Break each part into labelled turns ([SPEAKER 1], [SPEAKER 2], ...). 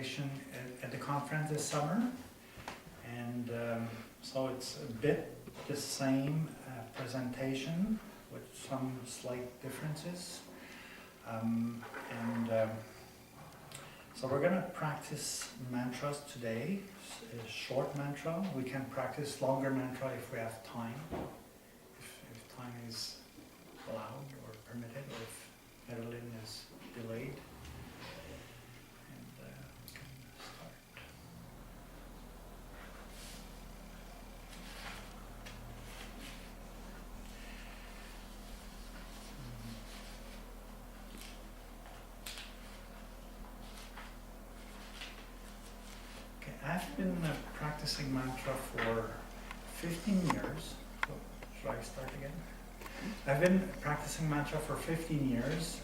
[SPEAKER 1] presentation at the conference this summer, and so it's a bit the same presentation with some slight differences. So we're going to practice mantras today, a short mantra. We can practice longer mantra if we have time, if time is allowed or permitted, or if Madeline is delayed. And we can start. Okay, I've been practicing mantra for 15 years. So should I start again? I've been practicing mantra for 15 years.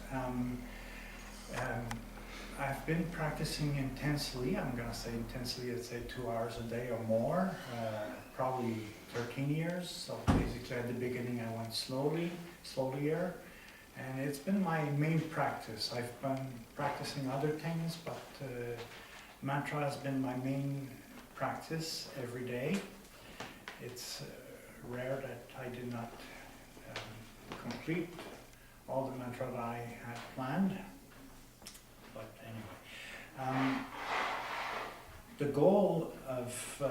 [SPEAKER 1] I've been practicing intensely. I'm going to say intensely, I'd say 2 hours a day or more, probably 13 years. So basically at the beginning I went slowlier, and it's been my main practice. I've been practicing other things, but mantra has been my main practice every day. It's rare that I did not complete all the mantra that I had planned, but anyway. The goal of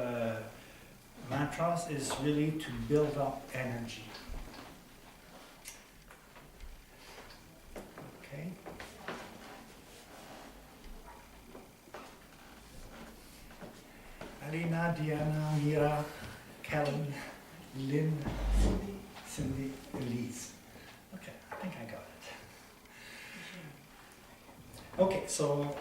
[SPEAKER 1] mantras is really to build up energy. Okay. Alina, Diana, Mira, Kellen, Lynn, Cindy, Elise. Okay, I think I got it. Okay, so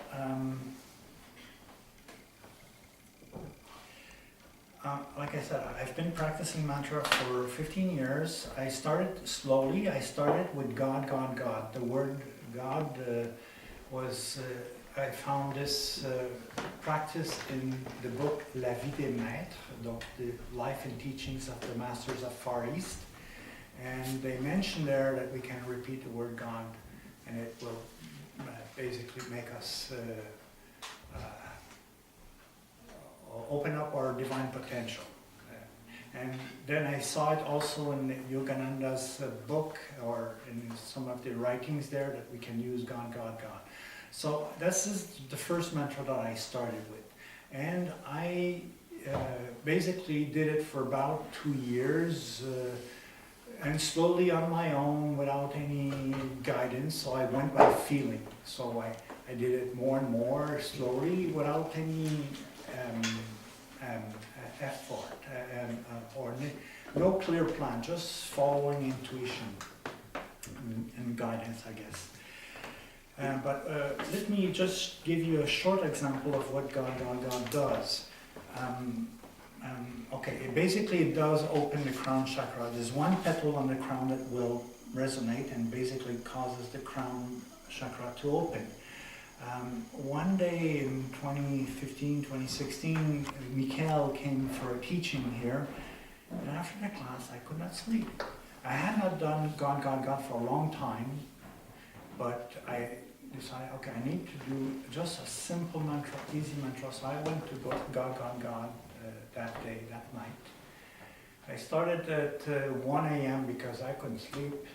[SPEAKER 1] like I said, I've been practicing mantra for 15 years. I started slowly. I started with God, God, God. The word God was, I found this practice in the book La Vie des Maîtres, donc the life and teachings of the masters of Far East. And they mention there that we can repeat the word God, and it will basically make us open up our divine potential. And then I saw it also in Yogananda's book, or in some of the writings there, that we can use God, God, God. So this is the first mantra that I started with. And I basically did it for about 2 years, and slowly on my own, without any guidance. So I went by feeling. So I did it more and more slowly, without any effort or no clear plan, just following intuition and guidance, I guess. But let me just give you a short example of what God, God, God does. Okay, basically it does open the crown chakra. There's one petal on the crown that will resonate and basically causes the crown chakra to open. One day in 2015, 2016, Mikhail came for a teaching here, and after the class I could not sleep. I had not done God, God, God for a long time, but I decided, okay, I need to do just a simple mantra, easy mantra. So I went to God, God, God that day, that night. I started at 1 a.m. because I couldn't sleep.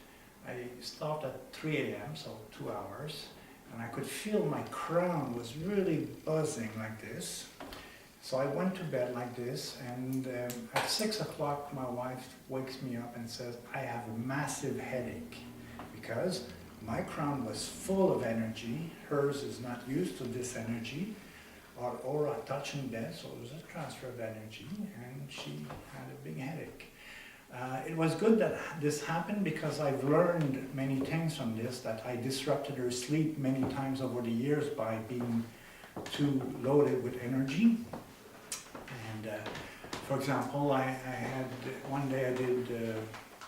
[SPEAKER 1] I stopped at 3 a.m., so 2 hours, and I could feel my crown was really buzzing like this. So I went to bed like this, and at 6 o'clock my wife wakes me up and says, I have a massive headache, because my crown was full of energy. Hers is not used to this energy. Our aura touching bed, so it was a transfer of energy, and she had a big headache. It was good that this happened, because I've learned many things from this, that I disrupted her sleep many times over the years by being too loaded with energy. And for example, I had, one day I did,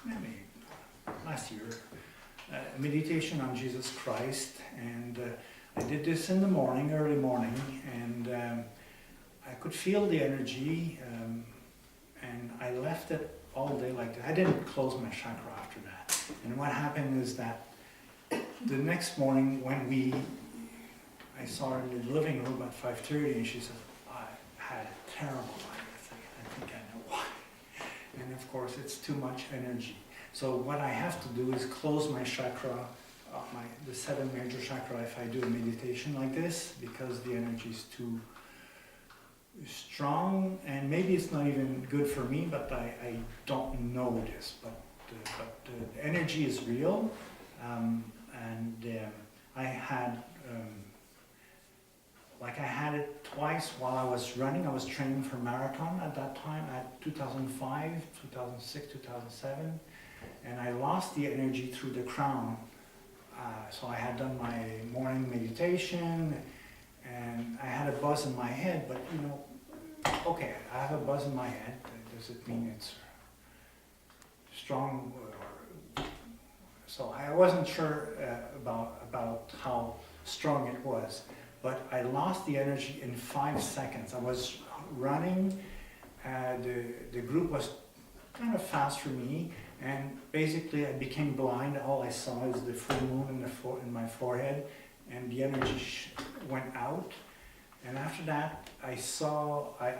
[SPEAKER 1] maybe last year, meditation on Jesus Christ, and I did this in the morning, early morning, and I could feel the energy, and I left it all day like that. I didn't close my chakra after that. And what happened is that the next morning when we I saw her in the living room at 5:30 and she said, I had a terrible night. I think I know why. And of course it's too much energy. So what I have to do is close my chakra, the 7 major chakra if I do a meditation like this, because the energy is too strong, and maybe it's not even good for me, but I don't know this, but the energy is real, I had I had it twice while I was running. I was training for marathon at that time, at 2005, 2006, 2007, and I lost the energy through the crown. So I had done my morning meditation, and I had a buzz in my head, but you know, okay, I have a buzz in my head. Does it mean it's strong? So I wasn't sure about how strong it was, but I lost the energy in 5 seconds. I was running, the group was kind of fast for me, and basically I became blind. All I saw is the full moon in my forehead, and the energy went out. And after that, I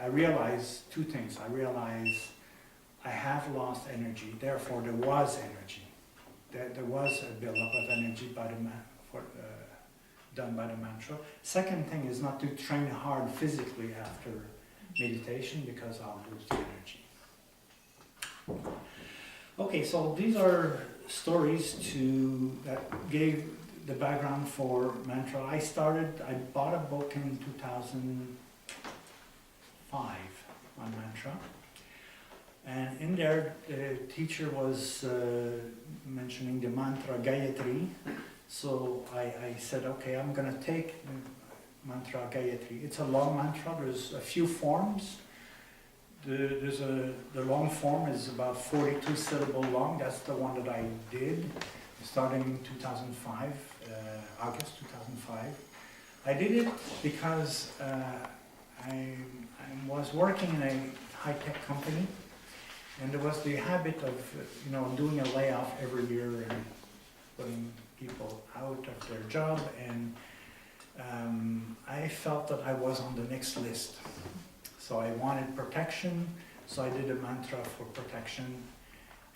[SPEAKER 1] realized 2 things. I realized I have lost energy, therefore there was energy. There was a buildup of energy done by the mantra. Second thing is not to train hard physically after meditation, because I'll lose the energy. Okay, so these are stories that gave the background for mantra. I bought a book in 2005 on mantra. And in there, the teacher was mentioning the mantra Gayatri. So I said, okay, I'm going to take mantra Gayatri. It's a long mantra. There's a few forms. The long form is about 42 syllable long. That's the one that I did, starting in 2005, August 2005. I did it because I was working in a high-tech company, and there was the habit of doing a layoff every year and putting people out of their job, and I felt that I was on the next list. So I wanted protection, so I did a mantra for protection.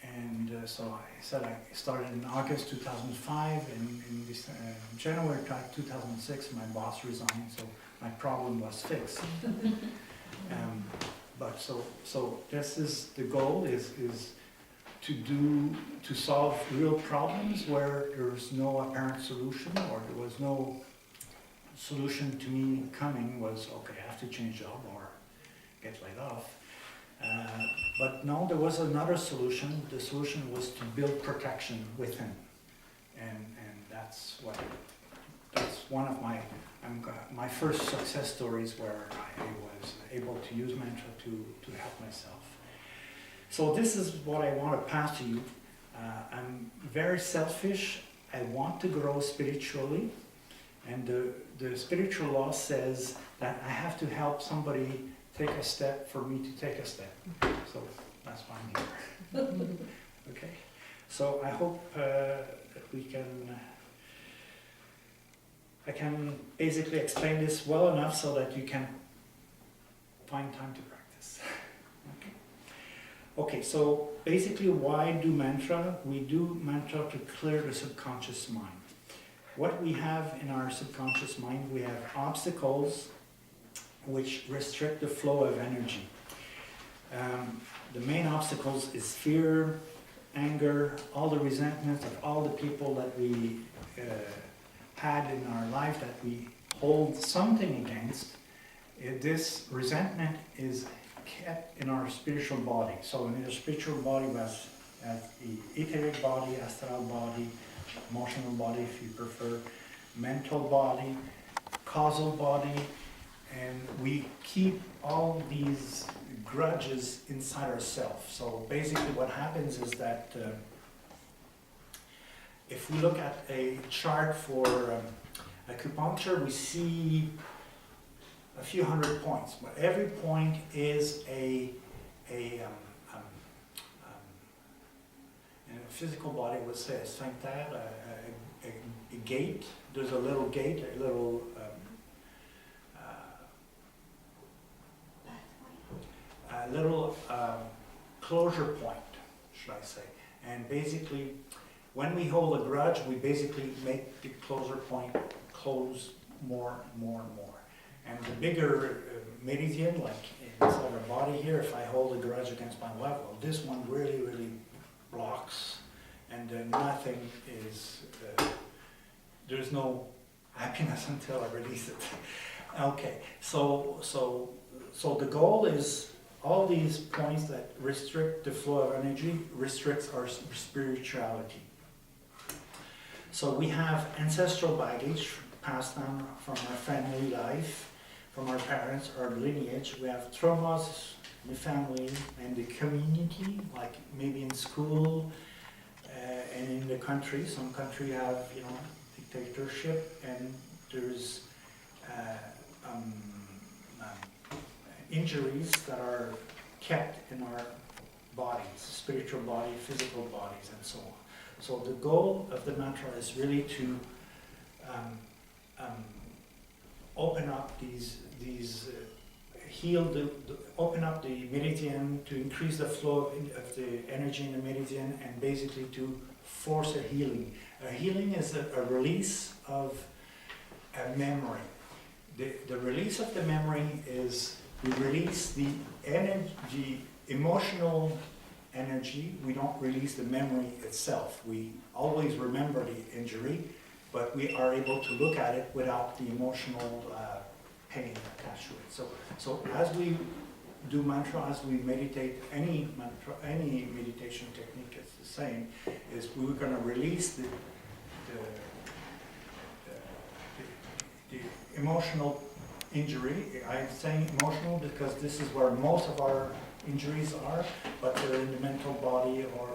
[SPEAKER 1] And so I said I started in August 2005, and in January 2006 my boss resigned, so my problem was fixed. But so this is the goal, is to solve real problems where there's no apparent solution, or there was no solution to me coming was, okay, I have to change job or get laid off. But no, there was another solution. The solution was to build protection within, and that's one of my first success stories where I was able to use mantra to help myself. So this is what I want to pass to you. I'm very selfish. I want to grow spiritually, and the spiritual law says that I have to help somebody take a step for me to take a step. So that's why I'm here. Okay. So I hope that I can basically explain this well enough so that you can find time to practice. Okay. Okay, so basically why do mantra? We do mantra to clear the subconscious mind. What we have in our subconscious mind, we have obstacles which restrict the flow of energy. The main obstacles is fear, anger, all the resentment of all the people that we had in our life that we hold something against. This resentment is kept in our spiritual body. So in the spiritual body was the etheric body, astral body, emotional body if you prefer, mental body, causal body, and we keep all these grudges inside ourselves. So basically what happens is that if we look at a chart for acupuncture, we see a few hundred points, but every point is in a physical body, would say a sphincter, a gate. There's a little gate, a little little closure point, should I say. And basically, when we hold a grudge, we basically make the closure point close more and more and more. And the bigger meridian, like inside our body here, if I hold a grudge against my wife, well, this one really, really blocks, and nothing is, there's no happiness until I release it. Okay, so the goal is all these points that restrict the flow of energy restricts our spirituality. So we have ancestral baggage passed down from our family life, from our parents, our lineage. We have traumas in the family and the community, like maybe in school and in the country. Some country have, you know, dictatorship, and there's injuries that are kept in our bodies, spiritual body, physical bodies, and so on. So the goal of the mantra is really to open up open up the meridian, to increase the flow of the energy in the meridian, and basically to force a healing. A healing is a release of a memory. The release of the memory is we release the energy, emotional energy. We don't release the memory itself. We always remember the injury, but we are able to look at it without the emotional pain attached to it. So as we do mantra, as we meditate, any meditation technique is the same, is we're going to release the emotional injury. I'm saying emotional because this is where most of our injuries are, but they're in the mental body or